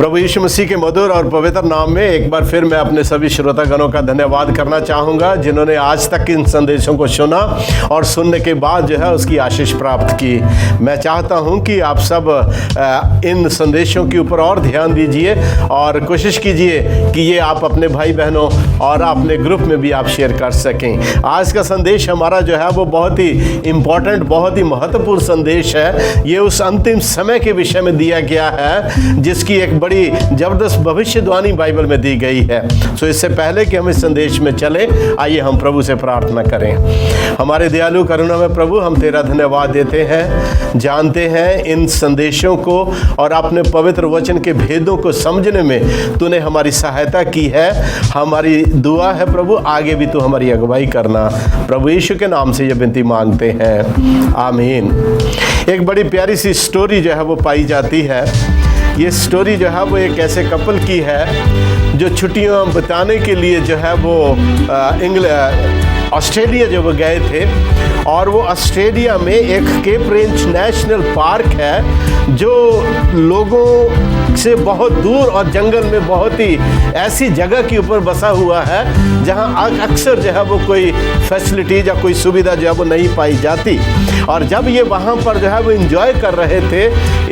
प्रभु यीशु मसीह के मधुर और पवित्र नाम में एक बार फिर मैं अपने सभी श्रोतागणों का धन्यवाद करना चाहूँगा जिन्होंने आज तक इन संदेशों को सुना और सुनने के बाद जो है उसकी आशीष प्राप्त की। मैं चाहता हूँ कि आप सब इन संदेशों के ऊपर और ध्यान दीजिए और कोशिश कीजिए कि ये आप अपने भाई बहनों और अपने ग्रुप में भी आप शेयर कर सकें। आज का संदेश हमारा जो है वो बहुत ही इम्पोर्टेंट, बहुत ही महत्वपूर्ण संदेश है। ये उस अंतिम समय के विषय में दिया गया है जिसकी एक बड़ी जबरदस्त भविष्यवाणी बाइबल में दी गई है। सो इससे पहले कि हम इस संदेश में चलें, आइए हम प्रभु से प्रार्थना करें। हमारे दयालु करुणा में प्रभु, हम तेरा धन्यवाद देते हैं। जानते हैं इन संदेशों को और अपने पवित्र वचन के भेदों को समझने में तूने हमारी सहायता की है। हमारी दुआ है प्रभु, आगे भी तू हमारी अगुवाई करना। प्रभु यीशु के नाम से ये विनती मांगते हैं, आमीन। एक बड़ी प्यारी सी स्टोरी जो है वो पाई जाती है। ये स्टोरी जो है वो एक ऐसे कपल की है जो छुट्टियां बिताने के लिए जो है वो ऑस्ट्रेलिया जो वो गए थे। और वो ऑस्ट्रेलिया में एक केप रेंज नेशनल पार्क है जो लोगों से बहुत दूर और जंगल में बहुत ही ऐसी जगह के ऊपर बसा हुआ है जहां अक्सर जो है वो कोई फैसिलिटीज या कोई सुविधा जो है वो नहीं पाई जाती। और जब ये वहाँ पर जो है वो एंजॉय कर रहे थे,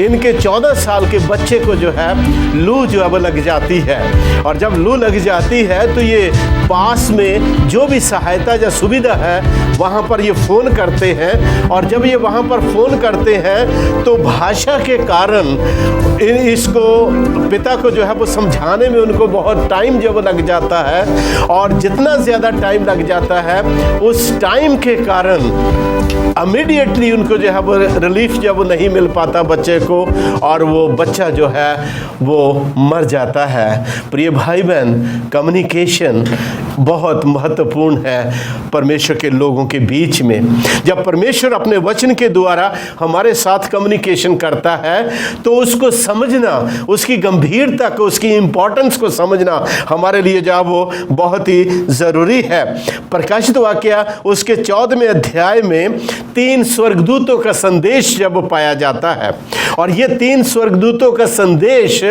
इनके 14 साल के बच्चे को जो है लू जो है वो लग जाती है। और जब लू लग जाती है तो ये पास में जो भी सहायता या सुविधा है वहाँ पर ये फ़ोन करते हैं। और जब ये वहाँ पर फ़ोन करते हैं तो भाषा के कारण इसको पिता को जो है वो समझाने में उनको बहुत टाइम जो वो लग जाता है। और जितना ज़्यादा टाइम लग जाता है उस टाइम के कारण इमीडिएटली उनको जो है वो रिलीफ जो वो नहीं मिल पाता बच्चे को, और वो बच्चा जो है वो मर जाता है। प्रिय भाई बहन, कम्युनिकेशन बहुत महत्वपूर्ण है परमेश्वर के लोगों के बीच में। जब परमेश्वर अपने वचन के द्वारा हमारे साथ कम्युनिकेशन करता है तो उसको समझना, उसकी गंभीरता को, उसकी इम्पोर्टेंस को समझना हमारे लिए जो वो बहुत ही ज़रूरी है। प्रकाशित वाक्य उसके 14वें अध्याय में 3 स्वर्गदूतों का संदेश जब पाया जाता है। और ये 3 स्वर्गदूतों का संदेश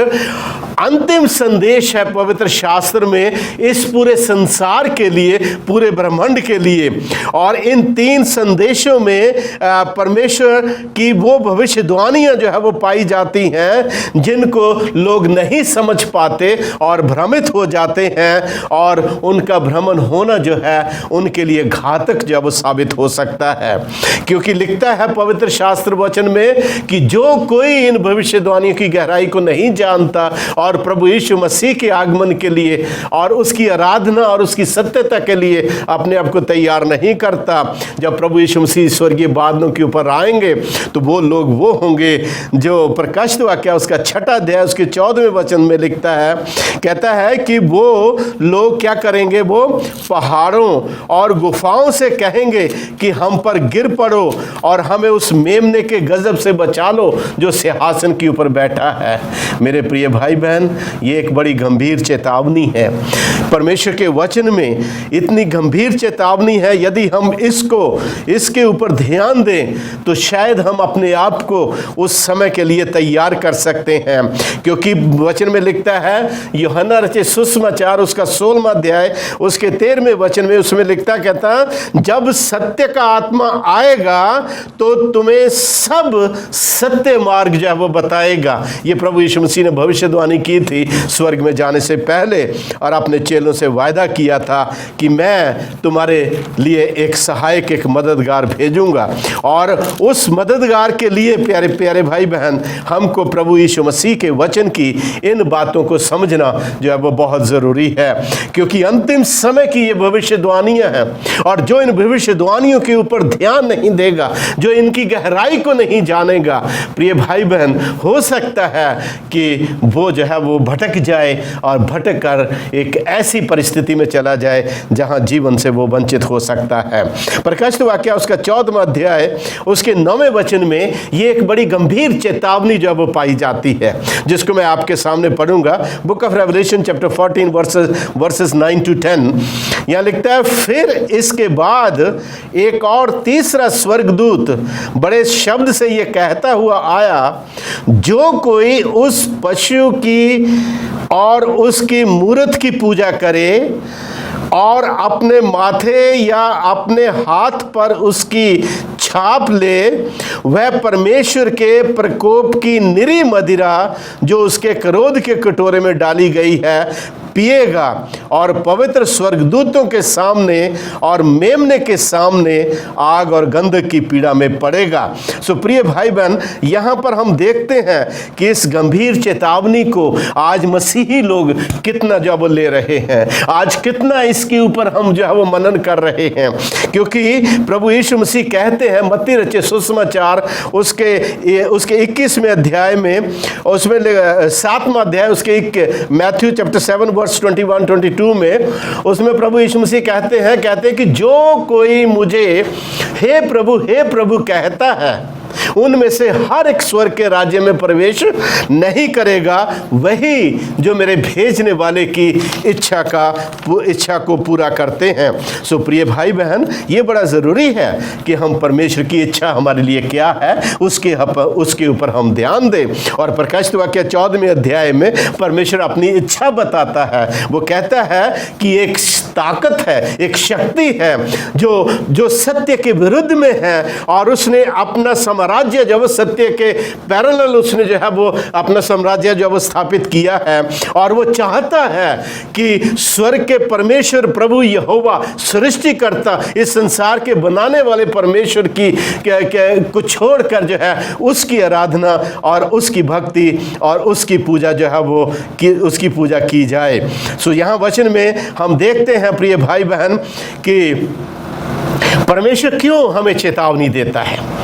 अंतिम संदेश है पवित्र शास्त्र में इस पूरे संसार के लिए, पूरे ब्रह्मांड के लिए। और इन 3 संदेशों में परमेश्वर की वो भविष्यवाणियां जो है वो पाई जाती हैं जिनको लोग नहीं समझ पाते और भ्रमित हो जाते हैं। और उनका भ्रमण होना जो है उनके लिए घातक जो वो साबित हो सकता है। क्योंकि लिखता है पवित्र शास्त्र वचन में कि जो कोई इन भविष्यवाणियों की गहराई को नहीं जानता और प्रभु यीशु मसीह के आगमन के लिए और उसकी आराधना और उसकी सत्यता के लिए अपने आप को तैयार नहीं करता, जब प्रभु यीशु मसीह स्वर्गीय बादलों के ऊपर आएंगे तो वो लोग वो होंगे जो प्रकाशित वाक्य उसका 6वां अध्याय उसके 14वें वचन में लिखता है, कहता है कि वो लोग क्या करेंगे, वो पहाड़ों और गुफाओं से कहेंगे कि हम पर गिर पड़ो और हमें उस मेमने के गजब से बचा लो जो सिंहासन के ऊपर बैठा है। मेरे प्रिय भाई बहन, ये एक बड़ी गंभीर चेतावनी है। परमेश्वर के वचन में इतनी गंभीर चेतावनी है, यदि हम इसके ऊपर ध्यान दें तो शायद हम अपने आप को उस समय के लिए तैयार कर सकते हैं। क्योंकि वचन में लिखता है, यूहन्ना रचित सुसमाचार उसका 16वां अध्याय उसके 13वें वचन में उसमें लिखता, कहता जब सत्य का आत्मा आएगा तो तुम्हें सब सत्य मार्ग जो है वो बताएगा। ये प्रभु यीशु मसीह ने भविष्यवाणी की थी स्वर्ग में जाने से पहले, और अपने चेलों से वायदा किया था कि मैं तुम्हारे लिए एक सहायक, एक मददगार भेजूंगा। और उस मददगार के लिए प्यारे प्यारे भाई बहन, हमको प्रभु यीशु मसीह के वचन की इन बातों को समझना जो है वो बहुत ज़रूरी है। क्योंकि अंतिम समय की ये भविष्यवाणियाँ हैं, और जो इन भविष्यवाणियों के ऊपर ध्यान नहीं देगा, जो इनकी गहराई को नहीं जानेगा, प्रिय भाई बहन, हो सकता है कि वो जो है वो भटक जाए और भटक कर एक ऐसी परिस्थिति में चला जाए जहां जीवन से वो वंचित हो सकता है। प्रकाशित वाक्य उसका 14वां अध्याय उसके 9वें वचन में ये एक बड़ी गंभीर चेतावनी जो वो पाई जाती है, जिसको मैं आपके सामने पढ़ूंगा। Book of Revelation chapter 14 versus 9 to 10। यहाँ लिखता है, फिर इसके बाद एक और तीसरा स्वर्गदूत बड़े शब्द से ये कहता हुआ आया, जो कोई उस पशु की और उसकी मूर्त की पूजा करे और अपने माथे या अपने हाथ पर उसकी छाप ले, वह परमेश्वर के प्रकोप की निरी मदिरा जो उसके क्रोध के कटोरे में डाली गई है पिएगा और पवित्र स्वर्गदूतों के सामने और मेमने के सामने आग और गंधक की पीड़ा में पड़ेगा। सो प्रिय भाई बहन, यहाँ पर हम देखते हैं कि इस गंभीर चेतावनी को आज मसीही लोग कितना जो वो ले रहे हैं, आज कितना इसके ऊपर हम जो है वो मनन कर रहे हैं, क्योंकि प्रभु यीशु मसीह कहते हैं मत्ती रचित सुसमाचार उसके 21वें अध्याय में, उसमें 7वां अध्याय उसके मैथ्यू चैप्टर 7 वर्स 21-22 में, उसमें प्रभु यीशु मसीह कहते हैं कि जो कोई मुझे हे प्रभु कहता है, उनमें से हर एक स्वर्ग के राज्य में प्रवेश नहीं करेगा, वही जो मेरे भेजने वाले की इच्छा को पूरा करते हैं। सो प्रिय भाई बहन, ये बड़ा ज़रूरी है कि हम परमेश्वर की इच्छा हमारे लिए क्या है उसके ऊपर हम ध्यान दें। और प्रकाशित वाक्य 14वें अध्याय में परमेश्वर अपनी इच्छा बताता है। वो कहता है कि एक ताकत है, एक शक्ति है जो सत्य के विरुद्ध में है, और उसने अपना साम्राज्य जब सत्य के पैरेलल उसने जो है वो अपना साम्राज्य जो वो स्थापित किया है। और वो चाहता है कि स्वर्ग के परमेश्वर प्रभु यहोवा सृष्टिकर्ता, इस संसार के बनाने वाले परमेश्वर की को छोड़कर जो है उसकी आराधना और उसकी भक्ति और उसकी पूजा जो है वो उसकी पूजा की जाए। सो यहाँ वचन में हम देखते हैं प्रिय भाई बहन कि परमेश्वर क्यों हमें चेतावनी देता है।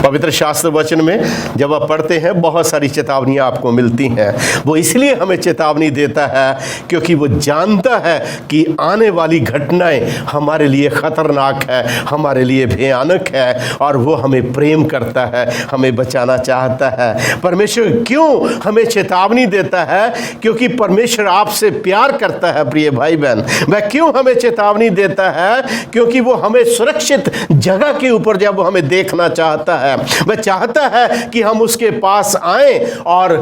पवित्र शास्त्र वचन में जब आप पढ़ते हैं बहुत सारी चेतावनियां आपको मिलती हैं। वो इसलिए हमें चेतावनी देता है क्योंकि वो जानता है कि आने वाली घटनाएं हमारे लिए खतरनाक है, हमारे लिए भयानक है, और वो हमें प्रेम करता है, हमें बचाना चाहता है। परमेश्वर क्यों हमें चेतावनी देता है? क्योंकि परमेश्वर आपसे प्यार करता है प्रिय भाई बहन। वह क्यों हमें चेतावनी देता है? क्योंकि वो हमें सुरक्षित जगह के ऊपर जब वो हमें देखना चाहता है, वह चाहता है कि हम उसके पास आएं और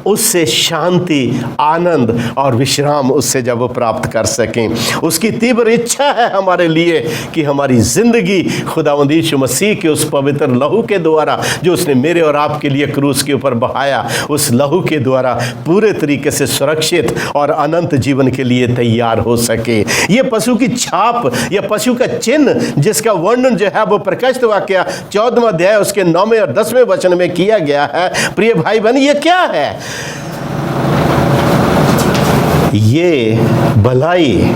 उससे शांति, आनंद और विश्राम उससे जब वो प्राप्त कर सकें। उसकी तीव्र इच्छा है हमारे लिए कि हमारी जिंदगी खुदावंद यीशु मसीह के उस पवित्र लहू के द्वारा जो उसने मेरे और आपके लिए क्रूस के ऊपर बहाया, उस लहू के द्वारा पूरे तरीके से सुरक्षित और अनंत जीवन के लिए तैयार हो सके। ये पशु की छाप या पशु का चिन्ह जिसका वर्णन जो है वो प्रकाशित वाक्य 14वां अध्याय उसके 9वें और 10वें वचन में किया गया है। प्रिय भाई बहन, ये क्या है? ये भलाई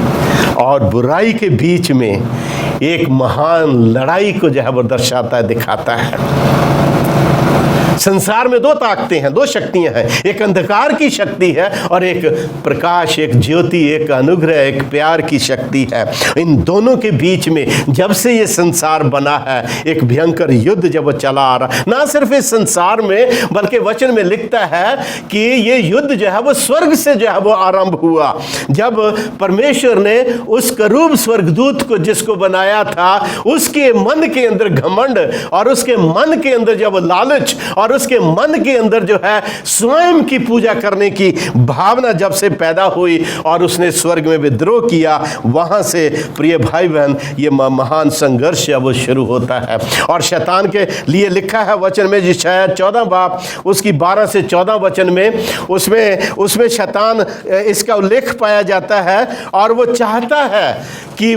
और बुराई के बीच में एक महान लड़ाई को जो है वो दर्शाता है, दिखाता है। संसार में दो ताकतें हैं, दो शक्तियां हैं, एक अंधकार की शक्ति है और एक प्रकाश, एक ज्योति, एक अनुग्रह, एक प्यार की शक्ति है। इन दोनों के बीच में जब से ये संसार बना है एक भयंकर युद्ध जब वो चला आ रहा। ना सिर्फ इस संसार में बल्कि वचन में लिखता है कि ये युद्ध जो है वो स्वर्ग से जो है वो आरंभ हुआ, जब परमेश्वर ने उस करूब स्वर्गदूत को जिसको बनाया था उसके मन के अंदर घमंड और उसके मन के अंदर जब लालच और उसके मन के अंदर जो है स्वयं की पूजा करने की भावना जब से पैदा हुई और उसने स्वर्ग में विद्रोह किया, वहां से प्रिय भाई बहन ये महान संघर्ष वो शुरू होता है। और शैतान के लिए लिखा है वचन में, शायद 14 बाब उसकी 12 से 14 वचन में, उसमें शैतान इसका उल्लेख पाया जाता है। और वो चाहता है कि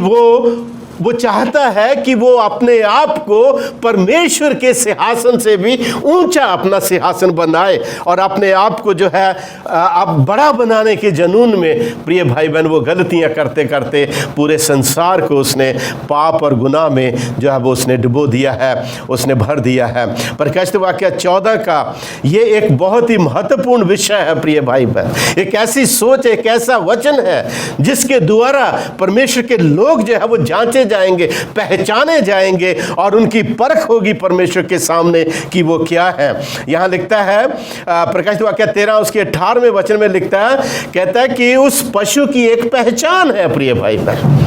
वो चाहता है कि वो अपने आप को परमेश्वर के सिंहासन से भी ऊंचा अपना सिंहासन बनाए और अपने आप को जो है आप बड़ा बनाने के जुनून में प्रिय भाई बहन वो गलतियां करते करते पूरे संसार को उसने पाप और गुनाह में जो है वो उसने डुबो दिया है, उसने भर दिया है। प्रकाशित वाक्य 14 का ये एक बहुत ही महत्वपूर्ण विषय है प्रिय भाई बहन। एक ऐसी सोच, एक ऐसा वचन है जिसके द्वारा परमेश्वर के लोग जो है वो जांचे जाएंगे, पहचाने जाएंगे और उनकी परख होगी परमेश्वर के सामने कि वो क्या है। यहां लिखता है प्रकाशित वाक्य 13 उसके 18वें वचन में लिखता है, कहता है कि उस पशु की एक पहचान है। प्रिय भाई बहन,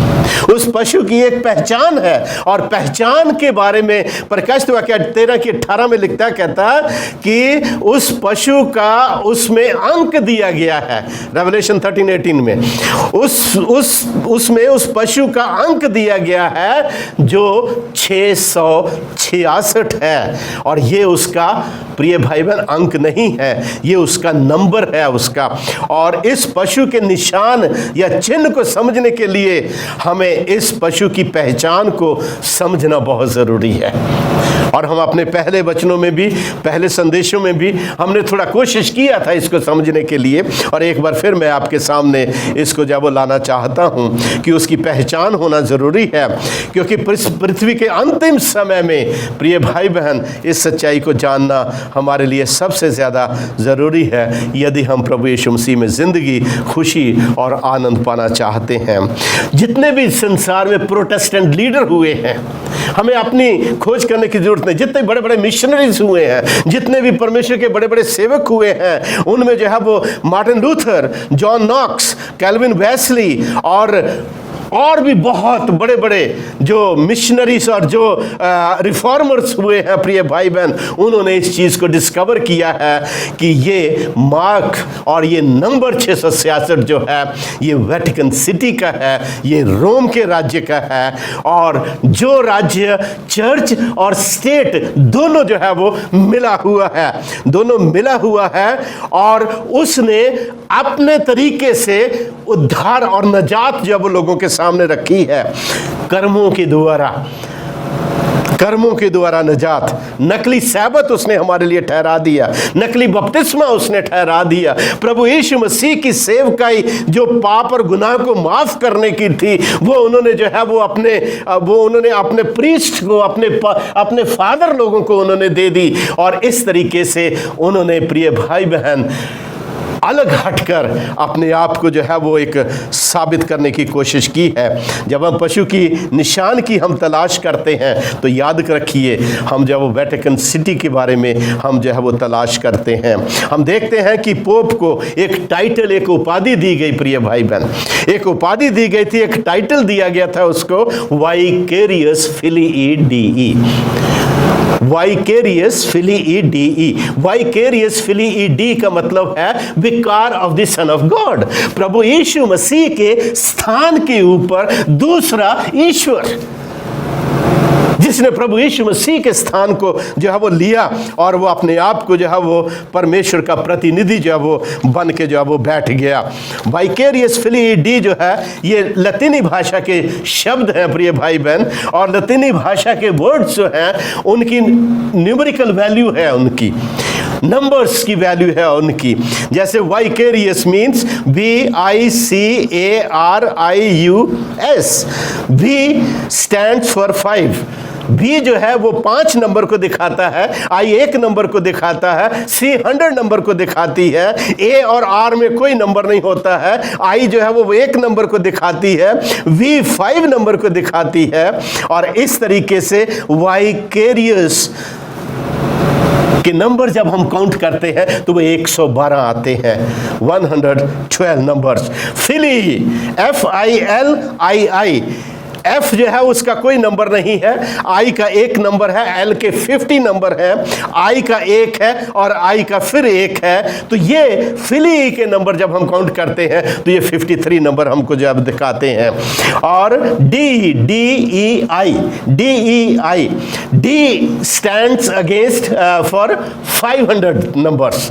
उस पशु की एक पहचान है, और पहचान के बारे में प्रकाशित वाक्य 13 के 18 में लिखता है, कहता है कि उस पशु का उसमें अंक दिया गया है। रेवलेशन 13:18 में उसमें उस पशु का अंक दिया गया है जो 666 है। और ये उसका, प्रिय भाई बहन, अंक नहीं है, ये उसका नंबर है उसका। और इस पशु के निशान या चिन्ह को समझने के लिए हमें इस पशु की पहचान को समझना बहुत जरूरी है। और हम अपने पहले वचनों में भी, पहले संदेशों में भी हमने थोड़ा कोशिश किया था इसको समझने के लिए, और एक बार फिर मैं आपके सामने इसको जब लाना चाहता हूं कि उसकी पहचान होना जरूरी है, क्योंकि पृथ्वी के अंतिम समय में, प्रिय भाई बहन, इस सच्चाई को जानना हमारे लिए सबसे ज़्यादा ज़रूरी है यदि हम प्रभु यीशु मसीह में ज़िंदगी, खुशी और आनंद पाना चाहते हैं। जितने भी संसार में प्रोटेस्टेंट लीडर हुए हैं, हमें अपनी खोज करने की जरूरत नहीं। जितने बड़े बड़े मिशनरीज हुए हैं, जितने भी परमेश्वर के बड़े बड़े सेवक हुए हैं, उनमें जो है वो Martin Luther, John Knox, Calvin Wesley और भी बहुत बड़े बड़े जो मिशनरीज और जो रिफॉर्मर्स हुए हैं, प्रिय भाई बहन, उन्होंने इस चीज़ को डिस्कवर किया है कि ये मार्क और ये नंबर 666 जो है, ये वेटिकन सिटी का है, ये रोम के राज्य का है। और जो राज्य चर्च और स्टेट दोनों जो है वो मिला हुआ है, दोनों मिला हुआ है, और उसने अपने तरीके से उद्धार और नजात जो वो लोगों के सामने रखी है, कर्मों के द्वारा नजात। नकली सैबत उसने हमारे लिए ठहरा दिया, नकली बपतिस्मा उसने ठहरा दिया। प्रभु यीशु मसीह की सेवकाई जो पाप और गुनाह को माफ करने की थी, वो उन्होंने जो है वो अपने प्रीस्ट को, अपने फादर लोगों को उन्होंने दे दी। और इस तरीके से उन्होंने, प्रिय भाई बहन, अलग हटकर अपने आप को जो है वो एक साबित करने की कोशिश की है। जब हम पशु की निशान की हम तलाश करते हैं तो याद रखिए, हम जब वो वेटिकन सिटी के बारे में हम जो है वो तलाश करते हैं, हम देखते हैं कि पोप को एक टाइटल, एक उपाधि दी गई। प्रिय भाई बहन, एक उपाधि दी गई थी, एक टाइटल दिया गया था उसको, वाइकेरियस फिलिई डीई। वाइकेरियस फिलिई डीई। वाइकेरियस फिलिई डी का मतलब है vicar of the son of God. प्रभु यीशु मसीह के स्थान के ऊपर दूसरा ईश्वर, जिसने प्रभु यीशु मसीह के स्थान को जो है वो लिया, और वो अपने आप को जो है वो परमेश्वर का प्रतिनिधि जो है वो बन के जो है वो बैठ गया। वाइकेरियस फिलिई डी जो है, ये लतीनी भाषा के शब्द हैं, प्रिय भाई बहन, और लतीनी भाषा के वर्ड्स जो हैं उनकी न्यूमेरिकल वैल्यू है, उनकी नंबर्स की वैल्यू है उनकी। जैसे vicarious means VICARIUS। V stands for 5। B जो है वो 5 नंबर को दिखाता है, I 1 नंबर को दिखाता है, C 100 नंबर को दिखाती है, A और R में कोई नंबर नहीं होता है, I जो है वो 1 नंबर को दिखाती है, V 5 नंबर को दिखाती है। और इस तरीके से वाइकेरियस कि नंबर जब हम काउंट करते हैं तो वो 112 आते हैं, 112 नंबर्स। फिली, FILII, F जो है उसका कोई नंबर नहीं है, I का 1 नंबर है, L के 50 नंबर है, I का 1 है और I का फिर 1 है। तो ये फिली के नंबर जब हम काउंट करते हैं तो ये 53 नंबर हमको जब दिखाते हैं। और DEI D stands against for 500 numbers.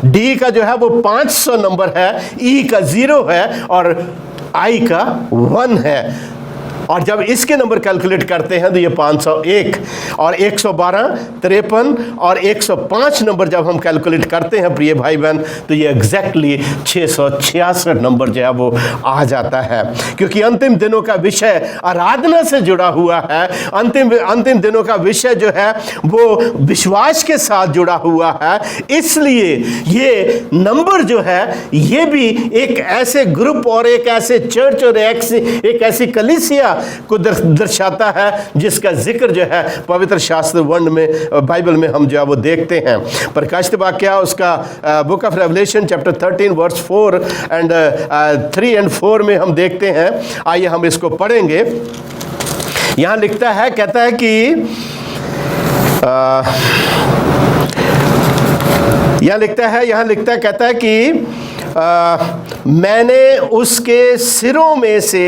D का जो है वो 500 नंबर है, E का 0 है और I का 1 है। और जब इसके नंबर कैलकुलेट करते हैं तो ये 501 और 112, 53 और 105 नंबर जब हम कैलकुलेट करते हैं, प्रिय भाई बहन, तो ये एग्जैक्टली 666 नंबर जो है वो आ जाता है। क्योंकि अंतिम दिनों का विषय आराधना से जुड़ा हुआ है, अंतिम दिनों का विषय जो है वो विश्वास के साथ जुड़ा हुआ है। इसलिए ये नंबर जो है ये भी एक ऐसे ग्रुप और एक ऐसे चर्च और एक ऐसी कलीसिया को दर्शाता है, जिसका जिक्र जो है पवित्र शास्त्र वर्ण में, बाइबल में हम जो है वो देखते हैं। प्रकाशित वाक्य उसका book of Revelation chapter 13 verse 4 and 3 and 4 में हम देखते हैं। आइए हम इसको पढ़ेंगे। यहां लिखता है, कहता है कि यहां लिखता है कहता है कि मैंने उसके सिरों में से,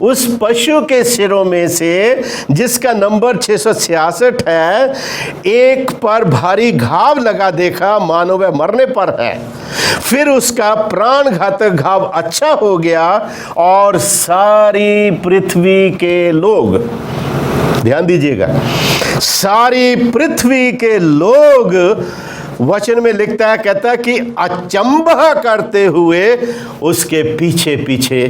उस पशु के सिरों में से जिसका नंबर 666 है, एक पर भारी घाव लगा देखा, मानो वह मरने पर है। फिर उसका प्राण घातक घाव अच्छा हो गया और सारी पृथ्वी के लोग, ध्यान दीजिएगा, सारी पृथ्वी के लोग, वचन में लिखता है, कहता है कि अचंभा करते हुए उसके पीछे पीछे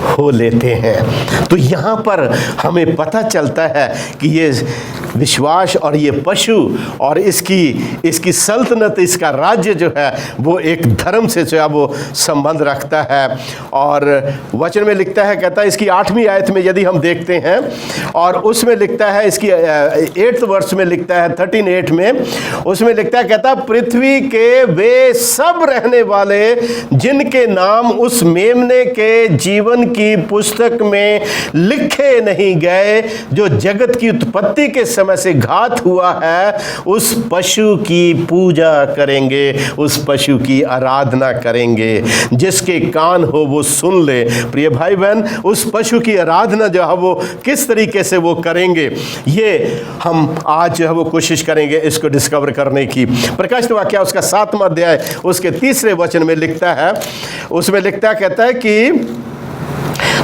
हो लेते हैं। तो यहां पर हमें पता चलता है कि ये विश्वास और ये पशु और इसकी सल्तनत, इसका राज्य जो है वो एक धर्म से जो है वो संबंध रखता है। और वचन में लिखता है, कहता है इसकी 8वीं आयत में यदि हम देखते हैं, और उसमें लिखता है, इसकी 8th वर्ष में लिखता है 13:8 में, उसमें लिखता है, कहता है पृथ्वी के वे सब रहने वाले जिनके नाम उस मेमने के जीवन की पुस्तक में लिखे नहीं गए, जो जगत की उत्पत्ति के समय से घात हुआ है, उस पशु की पूजा करेंगे, उस पशु की आराधना करेंगे। जिसके कान हो वो सुन ले। प्रिय भाई बहन, उस पशु की आराधना जो है वो किस तरीके से वो करेंगे, ये हम आज जो है वो कोशिश करेंगे इसको डिस्कवर करने की। प्रकाशित वाक्य उसका 7वां अध्याय उसके 3रे वचन में लिखता है, उसमें लिखता है, कहता है कि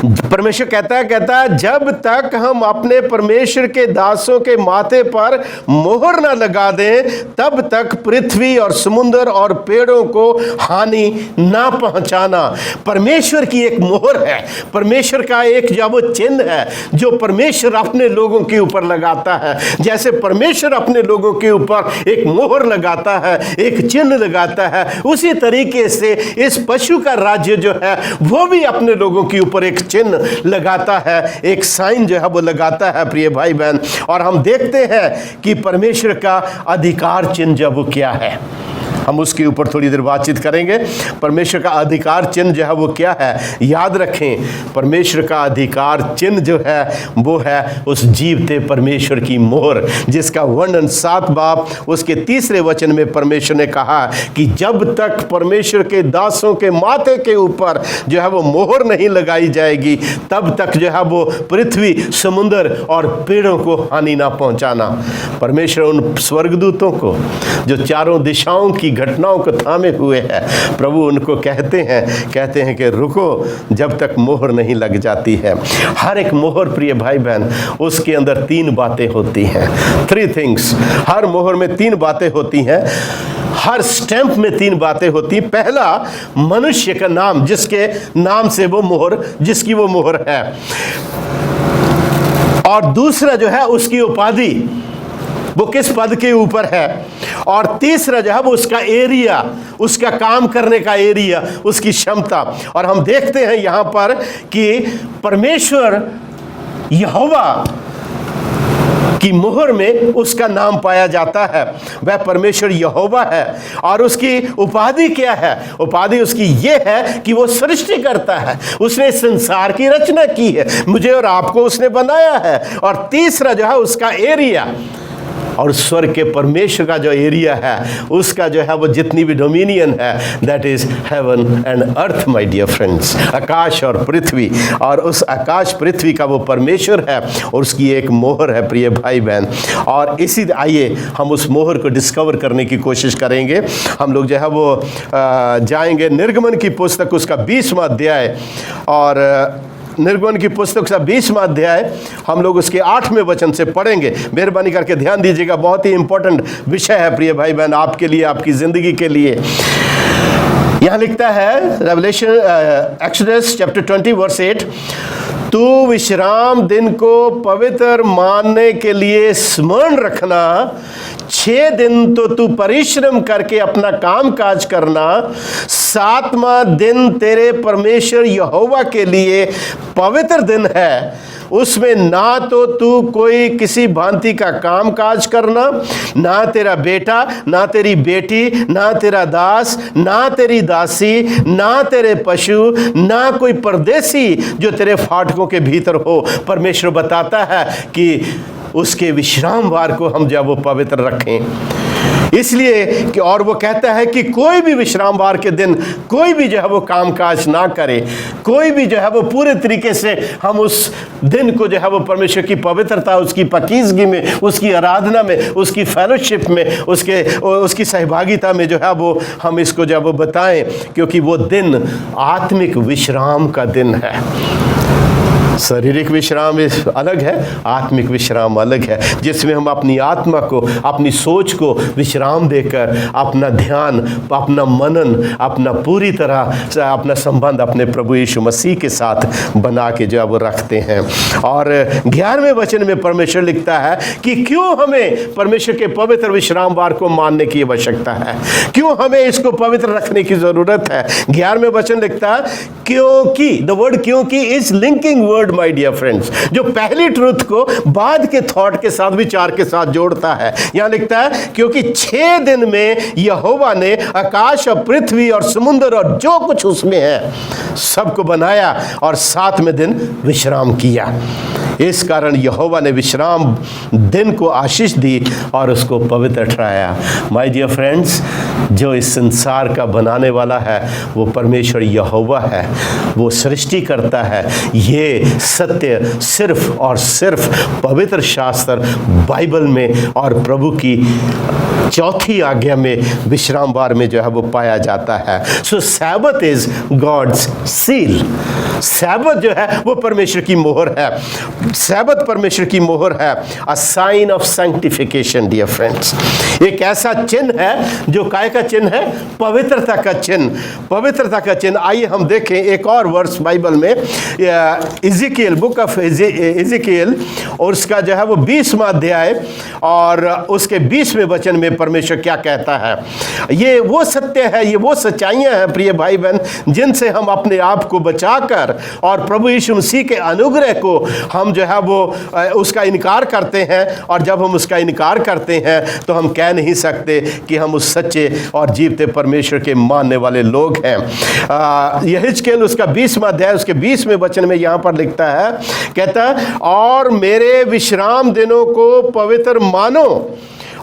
परमेश्वर कहता है जब तक हम अपने परमेश्वर के दासों के माथे पर मोहर न लगा दें, तब तक पृथ्वी और समुद्र और पेड़ों को हानि ना पहुंचाना। परमेश्वर की एक मोहर है, परमेश्वर का एक जो वो चिन्ह है जो परमेश्वर अपने लोगों के ऊपर लगाता है। जैसे परमेश्वर अपने लोगों के ऊपर एक मोहर लगाता है, एक चिन्ह लगाता है, उसी तरीके से इस पशु का राज्य जो है वो भी अपने लोगों के ऊपर एक चिन्ह लगाता है, एक साइन जो है वो लगाता है। प्रिय भाई बहन, और हम देखते हैं कि परमेश्वर का अधिकार चिन्ह जो वो क्या है, हम उसके ऊपर थोड़ी देर बातचीत करेंगे। परमेश्वर का अधिकार चिन्ह जो है वो क्या है, याद रखें, परमेश्वर का अधिकार चिन्ह जो है वो है उस जीवते परमेश्वर की मोहर, जिसका वर्णन 7 बाब उसके 3रे वचन में परमेश्वर ने कहा कि जब तक परमेश्वर के दासों के माथे के ऊपर जो है वो मोहर नहीं लगाई जाएगी, तब तक जो है वो पृथ्वी, समुद्र और पेड़ों को हानि ना पहुंचाना। परमेश्वर उन स्वर्गदूतों को जो चारों दिशाओं की घटनाओं को थामे हुए हैं, प्रभु उनको कहते हैं कि रुको जब तक मोहर नहीं लग जाती है। हर एक मोहर, प्रिय भाई बहन, उसके अंदर 3 बातें होती हैं, 3 थिंग्स। हर मोहर में 3 बातें होती हैं, हर स्टैंप में 3 बातें होती। पहला, मनुष्य का नाम, जिसके नाम से वो मोहर, जिसकी वो मोहर है। और दूसरा जो है उसकी उपाधि, वो किस पद के ऊपर है। और तीसरा जो है वो उसका एरिया, उसका काम करने का एरिया, उसकी क्षमता। और हम देखते हैं यहां पर कि परमेश्वर यहोवा की मोहर में उसका नाम पाया जाता है, वह परमेश्वर यहोवा है। और उसकी उपाधि क्या है? उपाधि उसकी ये है कि वो सृष्टि करता है, उसने संसार की रचना की है, मुझे और आपको उसने बनाया है। और तीसरा जो है उसका एरिया, और स्वर्ग के परमेश्वर का जो एरिया है, उसका जो है वो जितनी भी डोमिनियन है, that is heaven and earth my dear friends, आकाश और पृथ्वी। और उस आकाश पृथ्वी का वो परमेश्वर है और उसकी एक मोहर है, प्रिय भाई बहन। और इसी, आइए हम उस मोहर को डिस्कवर करने की कोशिश करेंगे। हम लोग जो है वो जाएंगे निर्गमन की पुस्तक उसका 20वां अध्याय, और निर्गमन की पुस्तक का 20वां अध्याय हम लोग उसके 8वें वचन से पढ़ेंगे। मेहरबानी करके ध्यान दीजिएगा, बहुत ही इंपॉर्टेंट विषय है प्रिय भाई बहन, आपके लिए, आपकी जिंदगी के लिए। यहां लिखता है रेवलेशन एक्सोडस चैप्टर 20 वर्स 8, तू विश्राम दिन को पवित्र मानने के लिए स्मरण रखना, 6 दिन तो तू परिश्रम करके अपना काम काज करना, 7वां दिन तेरे परमेश्वर यहोवा के लिए पवित्र दिन है। उसमें ना तो तू कोई किसी भांति का काम काज करना, ना तेरा बेटा, ना तेरी बेटी, ना तेरा दास, ना तेरी दासी, ना तेरे पशु, ना कोई परदेसी जो तेरे फाटकों के भीतर हो। परमेश्वर बताता है कि उसके विश्रामवार को हम जब वो पवित्र रखें, इसलिए कि और वो कहता है कि कोई भी विश्रामवार के दिन कोई भी जो है वो कामकाज ना करे, कोई भी जो है वो पूरे तरीके से हम उस दिन को जो है वो परमेश्वर की पवित्रता, उसकी पाकीज़गी में, उसकी आराधना में, उसकी फेलोशिप में, उसकी सहभागिता में जो है वो हम इसको जो है वो बताएं, क्योंकि वो दिन आत्मिक विश्राम का दिन है। शारीरिक विश्राम अलग है, आत्मिक विश्राम अलग है, जिसमें हम अपनी आत्मा को, अपनी सोच को विश्राम देकर अपना ध्यान, अपना मनन, अपना पूरी तरह अपना संबंध अपने प्रभु यीशु मसीह के साथ बना के जो वो रखते हैं। और 11वें वचन में परमेश्वर लिखता है कि क्यों हमें परमेश्वर के पवित्र विश्रामवार को मानने की आवश्यकता है, क्यों हमें इसको पवित्र रखने की जरूरत है। 11वें वचन लिखता है क्योंकि, द वर्ड क्योंकि is linking word my dear friends, जो पहली ट्रूथ को बाद के थॉट के साथ, विचार के साथ जोड़ता है। यहां लिखता है क्योंकि 6 दिन में यहोवा ने आकाश और पृथ्वी और समुद्र और जो कुछ उसमें है सबको बनाया और 7वें दिन विश्राम किया। इस कारण यहोवा ने विश्राम दिन को आशीष दी और उसको पवित्र ठहराया। माय डियर फ्रेंड्स, जो इस संसार का बनाने वाला है वो परमेश्वर यहोवा है, वो सृष्टि करता है। ये सत्य सिर्फ और सिर्फ पवित्र शास्त्र बाइबल में और प्रभु की चौथी आज्ञा में, विश्रामवार में जो है वो पाया जाता है। सो सैबत इज गॉड्स सील, सैबत जो है वो परमेश्वर की मोहर है, सैबत परमेश्वर की मोहर है। A sign of sanctification dear friends, एक ऐसा चिन्ह है जो काय का चिन्ह है, पवित्रता का चिन्ह, पवित्रता का चिन्ह। आइए हम देखें एक और वर्स बाइबल में, इज़ेकिएल, बुक ऑफ इज़ेकिएल और उसका जो है वो 20वां अध्याय और उसके 20वें वचन में परमेश्वर क्या कहता है। ये वो सत्य है, ये वो सच्चाइयां हैं प्रिय भाई बहन, जिनसे हम अपने आप को बचाकर और प्रभु यीशु मसीह के अनुग्रह को हम जो है वो उसका इनकार करते हैं। और जब हम उसका इनकार करते हैं तो हम कह नहीं सकते कि हम उस सच्चे और जीवते परमेश्वर के मानने वाले लोग हैं। यहेजकेल उसका 20वां अध्याय उसके 20वें वचन में यहाँ पर लिखता है, कहता है और मेरे विश्राम दिनों को पवित्र मानो,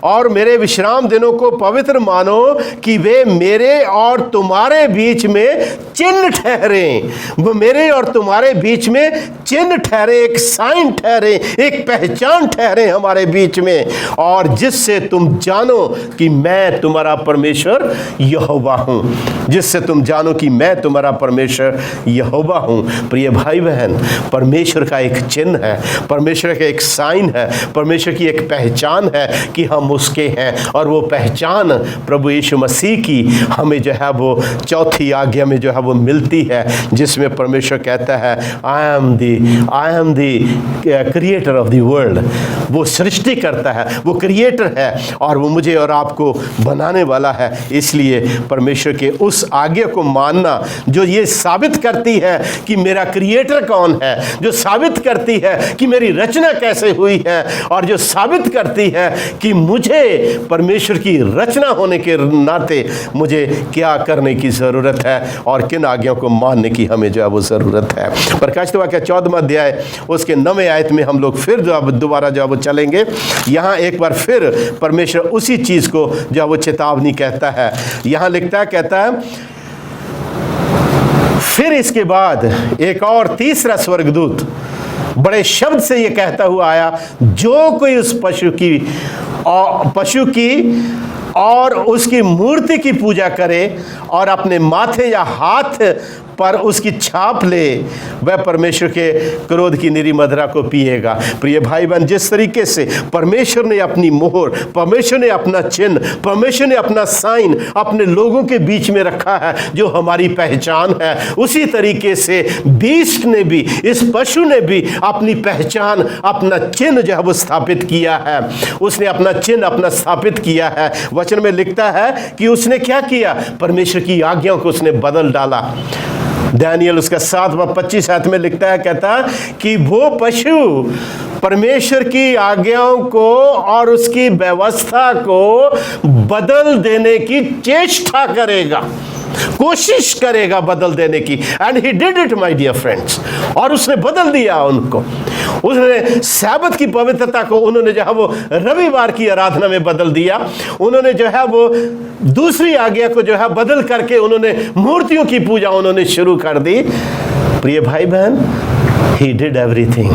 और मेरे विश्राम दिनों को पवित्र मानो कि वे मेरे और तुम्हारे बीच में चिन्ह ठहरे, वो मेरे और तुम्हारे बीच में चिन्ह ठहरे, एक साइन ठहरे, एक पहचान ठहरे हमारे बीच में, और जिससे तुम जानो कि मैं तुम्हारा परमेश्वर यहोवा हूँ, जिससे तुम जानो कि मैं तुम्हारा परमेश्वर यहोवा हूँ। प्रिय भाई बहन, परमेश्वर का एक चिन्ह है, परमेश्वर का एक साइन है, परमेश्वर की एक पहचान है कि हम उसके हैं। और वो पहचान प्रभु यीशु मसीह की हमें जो है वो चौथी आज्ञा में जो है वो मिलती है, जिसमें परमेश्वर कहता है I am the creator of the world. वो सृष्टि करता है, वो क्रिएटर है और वो मुझे और आपको बनाने वाला है। इसलिए परमेश्वर के उस आज्ञा को मानना जो ये साबित करती है कि मेरा क्रिएटर कौन है, जो साबित करती है कि मेरी रचना कैसे हुई है, और जो साबित करती है कि मुझे परमेश्वर की रचना होने के नाते मुझे क्या करने की ज़रूरत है और किन आज्ञाओं को मानने की हमें जो है वो ज़रूरत है। प्रकाशित वाक्य 14वां अध्याय उसके 9वें आयत में हम लोग फिर जो अब दोबारा जो वो चलेंगे। यहाँ एक बार फिर परमेश्वर उसी चीज़ को जो वो चेतावनी कहता है। यहाँ लिखता है, कहता है फिर इसके बाद एक और तीसरा स्वर्गदूत बड़े शब्द से ये कहता हुआ आया, जो कोई उस पशु की और उसकी मूर्ति की पूजा करे और अपने माथे या हाथ पर उसकी छाप ले, वह परमेश्वर के क्रोध की निरी मदिरा को पिएगा। प्रिय भाई बहन, जिस तरीके से परमेश्वर ने अपनी मोहर, परमेश्वर ने अपना चिन्ह, परमेश्वर ने अपना साइन अपने लोगों के बीच में रखा है जो हमारी पहचान है, उसी तरीके से बीस्ट ने भी, इस पशु ने भी अपनी पहचान, अपना चिन्ह जो है वो स्थापित किया है। उसने अपना चिन्ह अपना स्थापित किया है। वचन में लिखता है कि उसने क्या किया, परमेश्वर की आज्ञाओं को उसने बदल डाला। दानियल उसका 7-25 आयत में लिखता है, कहता कि वो पशु परमेश्वर की आज्ञाओं को और उसकी व्यवस्था को बदल देने की चेष्टा करेगा, कोशिश करेगा बदल देने की। And he did it my dear friends, और उसने बदल दिया उनको। उसने सैबत की पवित्रता को उन्होंने जो है वो रविवार की आराधना में बदल दिया। उन्होंने जो है वो दूसरी आज्ञा को जो है बदल करके उन्होंने मूर्तियों की पूजा उन्होंने शुरू कर दी। प्रिय भाई बहन, he did everything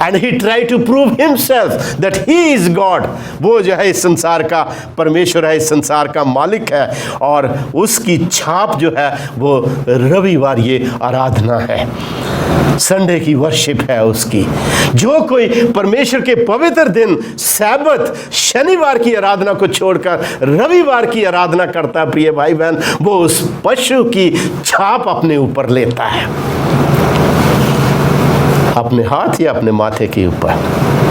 and he tried to prove himself that he is God। वो जो है इस संसार का परमेश्वर है, इस संसार का मालिक है, और उसकी छाप जो है वो रविवार ये आराधना है, संडे की वर्शिप है उसकी। जो कोई परमेश्वर के पवित्र दिन सैबत शनिवार की आराधना को छोड़कर रविवार की आराधना करता है, प्रिय भाई बहन, वो उस पशु की छाप अपने ऊपर लेता है, अपने हाथ या अपने माथे के ऊपर।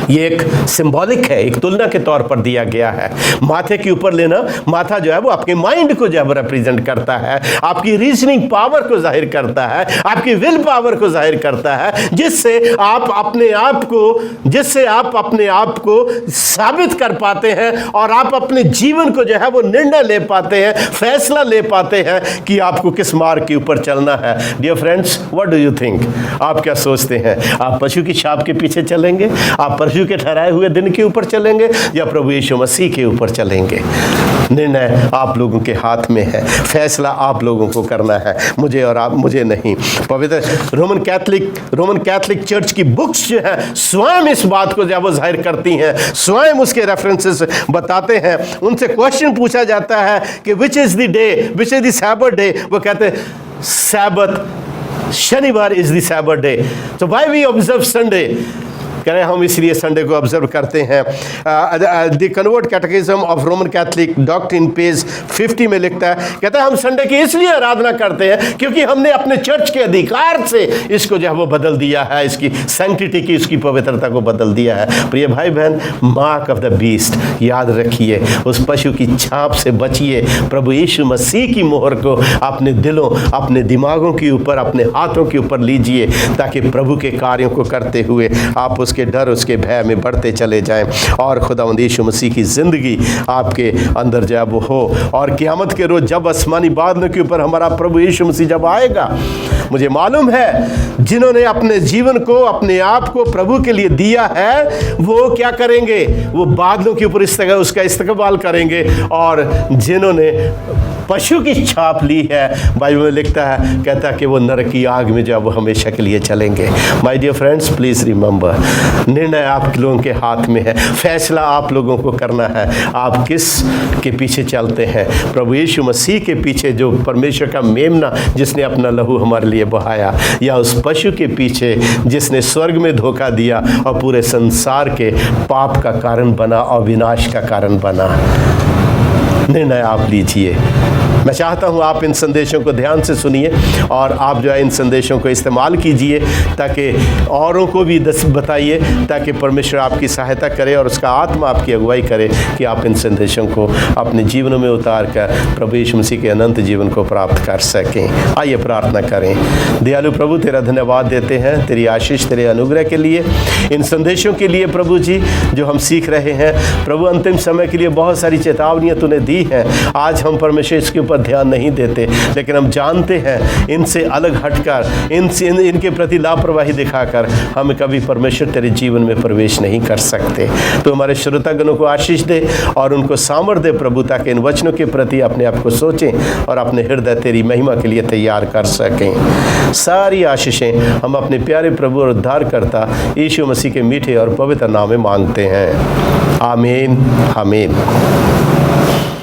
ये एक सिंबॉलिक है, एक तुलना के तौर पर दिया गया है। माथे के ऊपर लेना, माथा जो है वो आपके माइंड को जो है रिप्रेजेंट करता है, आपकी रीजनिंग पावर को जाहिर करता है, आपकी विल पावर को जाहिर करता है, जिससे आप अपने आप को साबित कर पाते हैं और आप अपने जीवन को जो है वो निर्णय ले पाते हैं, फैसला ले पाते हैं कि आपको किस मार्ग के ऊपर चलना है। Dear friends, what do you think? आप क्या सोचते हैं? आप पशु की छाप के पीछे चलेंगे, आप पशु के ठहराए हुए दिन के ऊपर चलेंगे, या प्रभु यीशु मसीह के ऊपर चलेंगे? निर्णय आप लोगों के हाथ में है, फैसला आप लोगों को करना है, मुझे और आप, मुझे नहीं। पवित्र रोमन कैथलिक चर्च की बुक्स जो है स्वयं इस बात को जब वो जाहिर करती हैं, स्वयं उसके रेफरेंसेस बताते हैं। उनसे क्वेश्चन पूछा जाता है कि which is the day, which is the Sabbath day? वो कहते हैं सैबत, शनिवार इज द सैबत डे। तो व्हाई वी ऑब्जर्व संडे? कह रहे हम इसलिए संडे को ऑब्जर्व करते हैं। The convert catechism of Roman Catholic doctrine page 50 में लिखता है, कहता है हम संडे की इसलिए आराधना करते हैं क्योंकि हमने अपने चर्च के अधिकार से इसको जो है वो बदल दिया है, इसकी सैंक्टिटी की, उसकी पवित्रता को बदल दिया है। प्रिय भाई बहन, मार्क ऑफ द बीस्ट याद रखिए, उस पशु की छाप से बचिए। प्रभु यीशु मसीह की मोहर को अपने दिलों, अपने दिमागों के ऊपर, अपने हाथों के ऊपर लीजिए, ताकि प्रभु के कार्यों को करते हुए आप उसके डर, उसके भय में बढ़ते चले जाएं, और खुदावंद यीशु मसीह की ज़िंदगी आपके अंदर जब हो, और क़यामत के रोज़ जब आसमानी बादलों के ऊपर हमारा प्रभु यीशु मसीह जब आएगा, मुझे मालूम है जिन्होंने अपने जीवन को, अपने आप को प्रभु के लिए दिया है, वो क्या करेंगे? वो बादलों के ऊपर उसका इस्तकबाल करेंगे, और जिन्होंने पशु की छाप ली है, बाइबल में लिखता है, कहता है कि वो नरक की आग में जो वो हमेशा के लिए चलेंगे। My dear friends, please remember, निर्णय आप लोगों के हाथ में है, फैसला आप लोगों को करना है। आप किस के पीछे चलते हैं? प्रभु यीशु मसीह के पीछे, जो परमेश्वर का मेमना जिसने अपना लहू हमारे लिए बहाया, या उस पशु के पीछे जिसने स्वर्ग में धोखा दिया और पूरे संसार के पाप का कारण बना और विनाश का कारण बना? निर्णय आप लीजिए। मैं चाहता हूं आप इन संदेशों को ध्यान से सुनिए, और आप जो है इन संदेशों को इस्तेमाल कीजिए, ताकि औरों को भी बताइए, ताकि परमेश्वर आपकी सहायता करे और उसका आत्मा आपकी अगुवाई करे कि आप इन संदेशों को अपने जीवनों में उतार कर प्रभु यीशु मसीह के अनंत जीवन को प्राप्त कर सकें। आइए प्रार्थना करें। दयालु प्रभु, तेरा धन्यवाद देते हैं, तेरी आशीष, तेरे अनुग्रह के लिए, इन संदेशों के लिए प्रभु जी, जो हम सीख रहे हैं। प्रभु, अंतिम समय के लिए बहुत सारी चेतावनियाँ तूने दी हैं। आज हम परमेश्वर इसके ऊपर ध्यान नहीं देते, लेकिन हम जानते हैं इनसे अलग हटकर, इनके प्रति लापरवाही दिखाकर हम कभी परमेश्वर तेरे जीवन में प्रवेश नहीं कर सकते। तो हमारे श्रोतागणों को आशीष दे और उनको सामर्थ्य दे प्रभु, ताकि इन वचनों के प्रति अपने आप को सोचें और अपने हृदय तेरी महिमा के लिए तैयार कर सकें। सारी आशीषें हम अपने प्यारे प्रभु और उद्धारकर्ता यीशु मसीह के मीठे और पवित्र नाम में मांगते हैं। आमीन, आमीन।